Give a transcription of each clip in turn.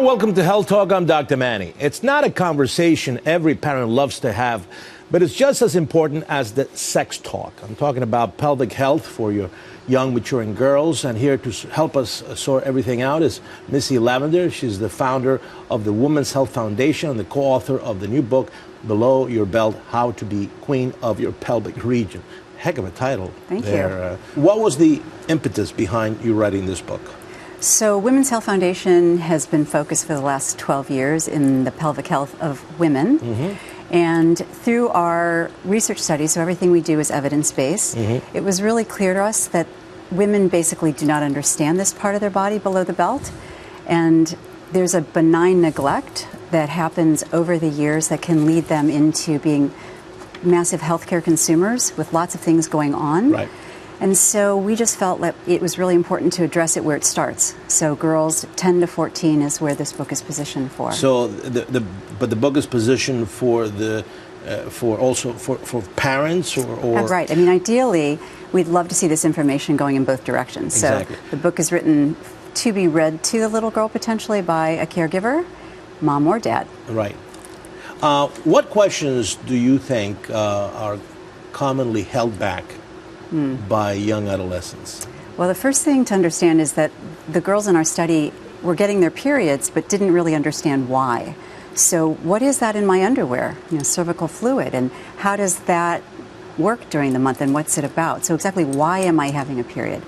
welcome to Health Talk. I'm Dr. Manny. It's not a conversation every parent loves to have, but it's just as important as the sex talk. I'm talking about pelvic health for your young, maturing girls, and here to help us sort everything out is Missy Lavender. She's the founder of the Women's Health Foundation and the co-author of the new book, Below Your Belt, How to Be Queen of Your Pelvic Region. Heck of a title. Thank you. What was the impetus behind you writing this book? So Women's Health Foundation has been focused for the last 12 years in the pelvic health of women. And through our research studies, so everything we do is evidence-based, it was really clear to us that women basically do not understand this part of their body below the belt. And there's a benign neglect that happens over the years that can lead them into being massive healthcare consumers with lots of things going on. Right. And so we just felt that it was really important to address it where it starts. So girls 10 to 14 is where this book is positioned for. So, but the book is positioned for for parents or Right. I mean, ideally, we'd love to see this information going in both directions. Exactly. So the book is written to be read to the little girl potentially by a caregiver, mom or dad. Right. What questions do you think are commonly held back by young adolescents? Well, the first thing to understand is that the girls in our study were getting their periods but didn't really understand why. So what is that in my underwear? You know, cervical fluid, and how does that work during the month and what's it about? So exactly why am I having a period?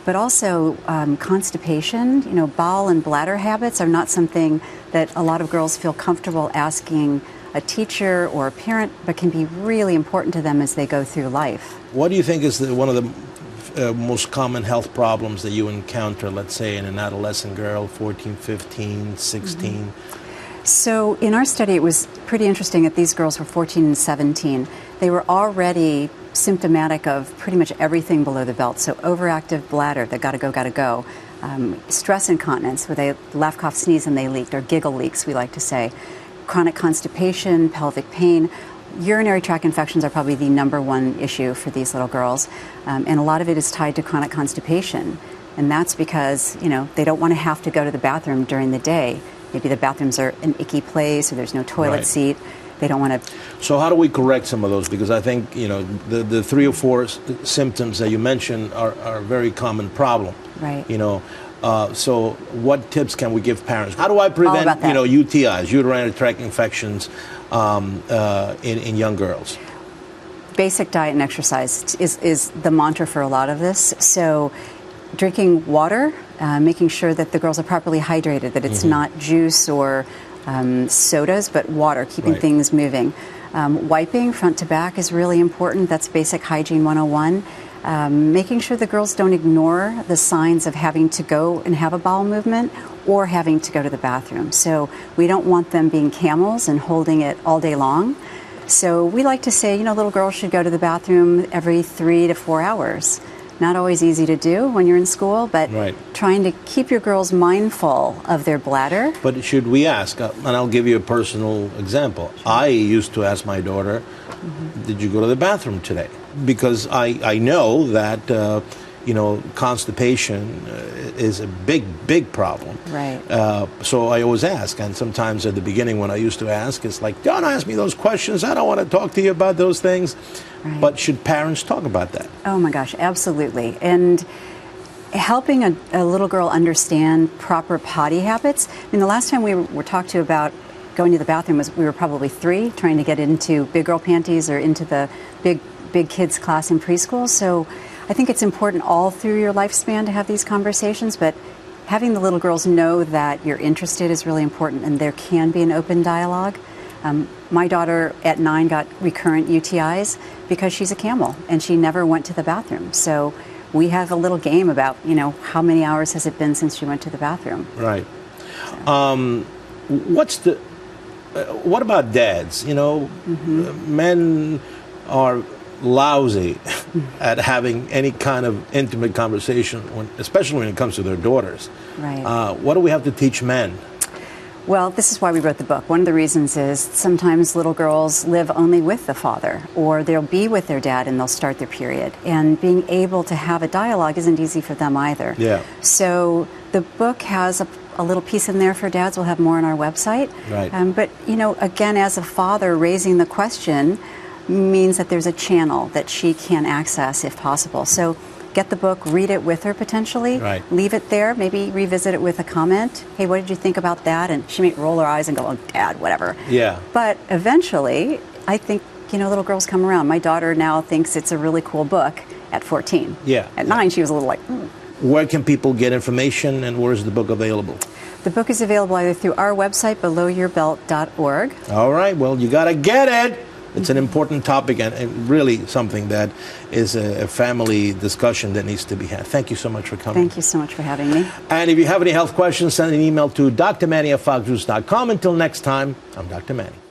But also constipation, you know, bowel and bladder habits are not something that a lot of girls feel comfortable asking a teacher or a parent, but can be really important to them as they go through life. What do you think is one of the most common health problems that you encounter, let's say, in an adolescent girl, 14, 15, 16? So in our study, it was pretty interesting that these girls were 14 and 17. They were already symptomatic of pretty much everything below the belt. So overactive bladder, that gotta go. Stress incontinence, where they laugh, cough, sneeze, and they leaked, or giggle leaks, we like to say. Chronic constipation, pelvic pain. Urinary tract infections are probably the #1 issue for these little girls. And a lot of it is tied to chronic constipation. And that's because, you know, they don't want to have to go to the bathroom during the day. Maybe the bathrooms are an icky place or there's no toilet seat. They don't want to. So how do we correct some of those? Because I think, you know, the 3 or 4 symptoms that you mentioned are a very common problem. Right. You know, so what tips can we give parents? How do I prevent, you know, UTIs, urinary tract infections, in young girls? Basic diet and exercise is the mantra for a lot of this. So drinking water, making sure that the girls are properly hydrated, that it's not juice or sodas, but water, keeping things moving. Wiping front to back is really important. That's basic hygiene 101. Making sure the girls don't ignore the signs of having to go and have a bowel movement or having to go to the bathroom. So we don't want them being camels and holding it all day long. So we like to say, you know, little girls should go to the bathroom every 3 to 4 hours. Not always easy to do when you're in school, but trying to keep your girls mindful of their bladder. But should we ask, and I'll give you a personal example. I used to ask my daughter, did you go to the bathroom today? Because I know that, you know, constipation is a big problem. Right. So I always ask, and sometimes at the beginning when I used to ask, it's like, don't ask me those questions. I don't want to talk to you about those things. Right. But should parents talk about that? Oh my gosh, absolutely. And helping a little girl understand proper potty habits. I mean, the last time we were talked to about going to the bathroom was we were probably 3, trying to get into big girl panties or into the big kids class in preschool. So I think it's important all through your lifespan to have these conversations, but having the little girls know that you're interested is really important, and there can be an open dialogue. My daughter at 9 got recurrent UTIs because she's a camel and she never went to the bathroom. So we have a little game about, you know, how many hours has it been since she went to the bathroom? Right. So. What about dads? You know, men are lousy at having any kind of intimate conversation, especially when it comes to their daughters. Right. What do we have to teach men? Well, this is why we wrote the book. One of the reasons is sometimes little girls live only with the father, or they'll be with their dad and they'll start their period. And being able to have a dialogue isn't easy for them either. Yeah. So the book has a little piece in there for dads. We'll have more on our website. Right. But, you know, again, as a father, raising the question means that there's a channel that she can access if possible. So get the book, read it with her potentially, Right. leave it there, maybe revisit it with a comment. Hey, what did you think about that? And she may roll her eyes and go, oh, Dad, whatever. Yeah. But eventually, I think, you know, little girls come around. My daughter now thinks it's a really cool book at 14. Yeah. At 9, she was a little like, Where can people get information, and where is the book available? The book is available either through our website, belowyourbelt.org. All right, well, you got to get it. It's an important topic and really something that is a family discussion that needs to be had. Thank you so much for coming. Thank you so much for having me. And if you have any health questions, send an email to drmanny@foxnews.com. Until next time, I'm Dr. Manny.